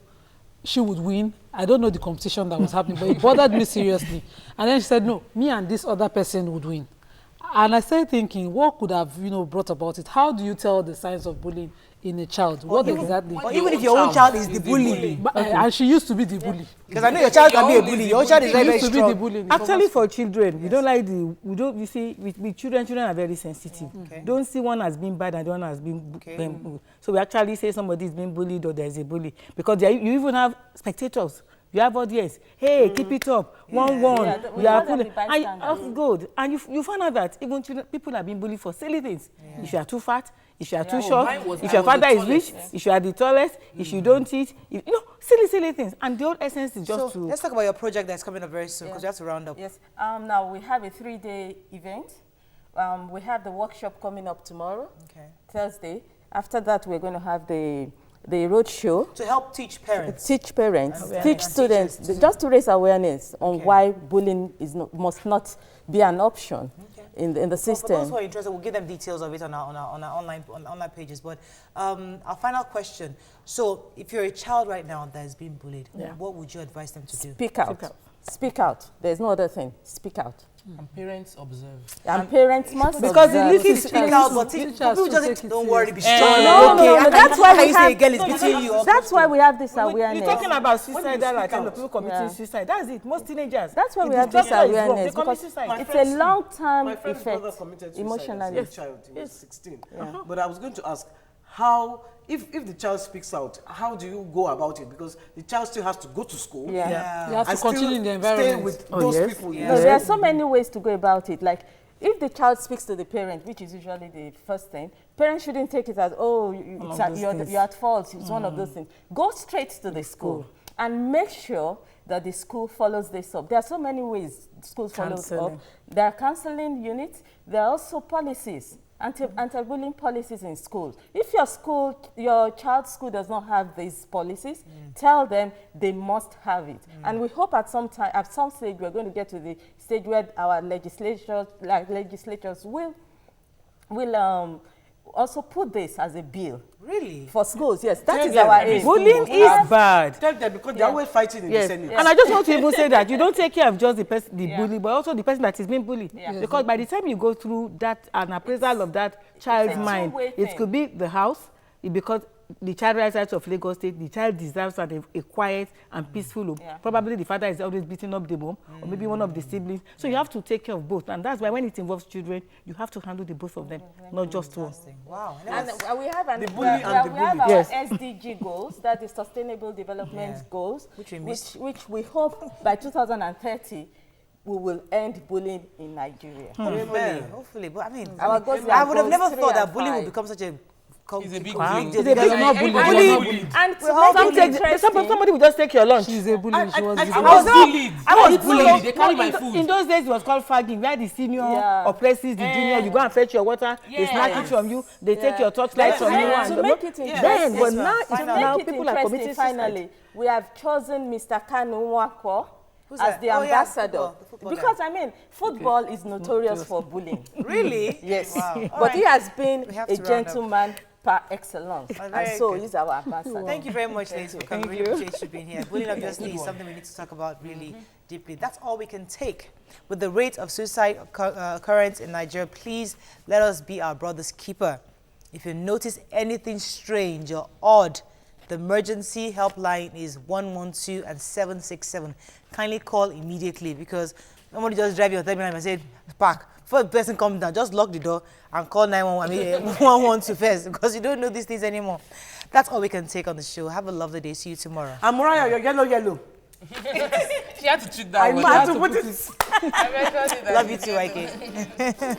Speaker 4: she would win. I don't know the competition that was happening, but it bothered me seriously. And then she said, no, me and this other person would win. And I started thinking, what could have, brought about it? How do you tell the signs of bullying in a child? What exactly?
Speaker 1: Or even if your own child is the bully.
Speaker 4: But, and she used to be the bully.
Speaker 1: Because I know your child can be a bully. Your child is very strong.
Speaker 10: Actually, for children, we don't like you see, with children are very sensitive. Don't see one as being bad and the one as being so we actually say somebody is being bullied or there's a bully. Because you even have spectators. You have audience. Hey, keep it up. 1-1. You are cool. And good. And you find out that even people are being bullied for silly things. Yeah. If you are too fat, if you are too short, if your father is rich, if you are the tallest, if you don't eat, silly things. And the whole essence is just to...
Speaker 1: Let's talk about your project that's coming up very soon, because we have to round up.
Speaker 9: Yes. Now, we have a 3-day event. We have the workshop coming up tomorrow, Thursday. After that, we're going to have the road show
Speaker 1: to help teach parents,
Speaker 9: teach students, just to raise awareness on why bullying must not be an option in the system.
Speaker 1: For those who are interested, we'll give them details of it on our online pages. But our final question: so, if you're a child right now that is being bullied, what would you advise them to do?
Speaker 9: Speak out. Speak out. There's no other thing. Speak out.
Speaker 2: And parents observe.
Speaker 9: And parents must
Speaker 1: because
Speaker 9: observe.
Speaker 1: Because the speak out, but people just don't worry, be strong.
Speaker 9: No, that's why we have.
Speaker 1: Girl is between you.
Speaker 9: That's why we have this awareness.
Speaker 10: You're talking about suicidal attempt, people committing suicide. That's it. Most teenagers.
Speaker 9: That's why we have this awareness, because it's a long-term effect emotionally.
Speaker 3: He was 16. But I was going to ask, how, if the child speaks out, how do you go about it? Because the child still has to go to school.
Speaker 4: Yeah. You have to
Speaker 3: and
Speaker 4: continue
Speaker 3: still
Speaker 4: in the environment.
Speaker 3: stay with those people.
Speaker 9: No, there are so many ways to go about it. Like, if the child speaks to the parent, which is usually the first thing, parents shouldn't take it as, oh, you're at fault. It's one of those things. Go straight to the school and make sure that the school follows this up. There are so many ways schools follow up. There are counseling units. There are also policies, anti-bullying policies in schools. If your child's school does not have these policies, tell them they must have it. And we hope at some stage, we're going to get to the stage where our legislatures will also put this as a bill.
Speaker 1: Really?
Speaker 9: For schools, yes. That is our aim.
Speaker 10: Bullying is bad.
Speaker 3: Tell them, because they're always fighting in the Senate.
Speaker 10: And I just want to even say that you don't take care of just the bully, but also the person that is being bullied. Because by the time you go through that, an appraisal of that child's mind, it could be the house, because the child rises out of Lagos State, the child deserves a quiet and peaceful home. Probably the father is always beating up the mom, or maybe one of the siblings. So you have to take care of both. And that's why when it involves children, you have to handle the both of them, not just one.
Speaker 1: Wow.
Speaker 9: And we have our SDG goals, that is Sustainable Development Goals, which we hope by 2030, we will end bullying in Nigeria.
Speaker 1: Hopefully. But I mean,
Speaker 9: our goals
Speaker 1: I would have never thought that bullying would become such a
Speaker 2: It's a big
Speaker 1: conflict.
Speaker 2: bully.
Speaker 10: Somebody will just take your lunch.
Speaker 4: She's a bully.
Speaker 2: I was bullied.
Speaker 10: I was
Speaker 2: bullied. They carry my food.
Speaker 10: In those days, it was called fagging, where the senior oppresses the junior. You go and fetch your water, they snatch it from you, they take your torchlight from you.
Speaker 9: To make it interesting,
Speaker 10: but now people are committing
Speaker 9: finally, we have chosen Mr. Kanu Nwako as the ambassador. Because, I mean, football is notorious for bullying.
Speaker 1: Really?
Speaker 9: Yes.
Speaker 1: Wow.
Speaker 9: But he has been a gentleman par excellence. And so he's our ambassador.
Speaker 1: Thank you very much, ladies, for coming. Really appreciate you being here. Bullying obviously is something we need to talk about really deeply. That's all we can take. With the rate of suicide occurrence in Nigeria, please let us be our brother's keeper. If you notice anything strange or odd, the emergency helpline is 112 and 767. Kindly call immediately, because somebody just drive your 39 and say, park. Before the person comes down, just lock the door and call 911, 112 first, because you don't know these things anymore. That's all we can take on the show. Have a lovely day. See you tomorrow.
Speaker 3: And Mariah, you're yellow.
Speaker 2: She had to cheat that one.
Speaker 3: I had to put it.
Speaker 1: Love you too, Ike.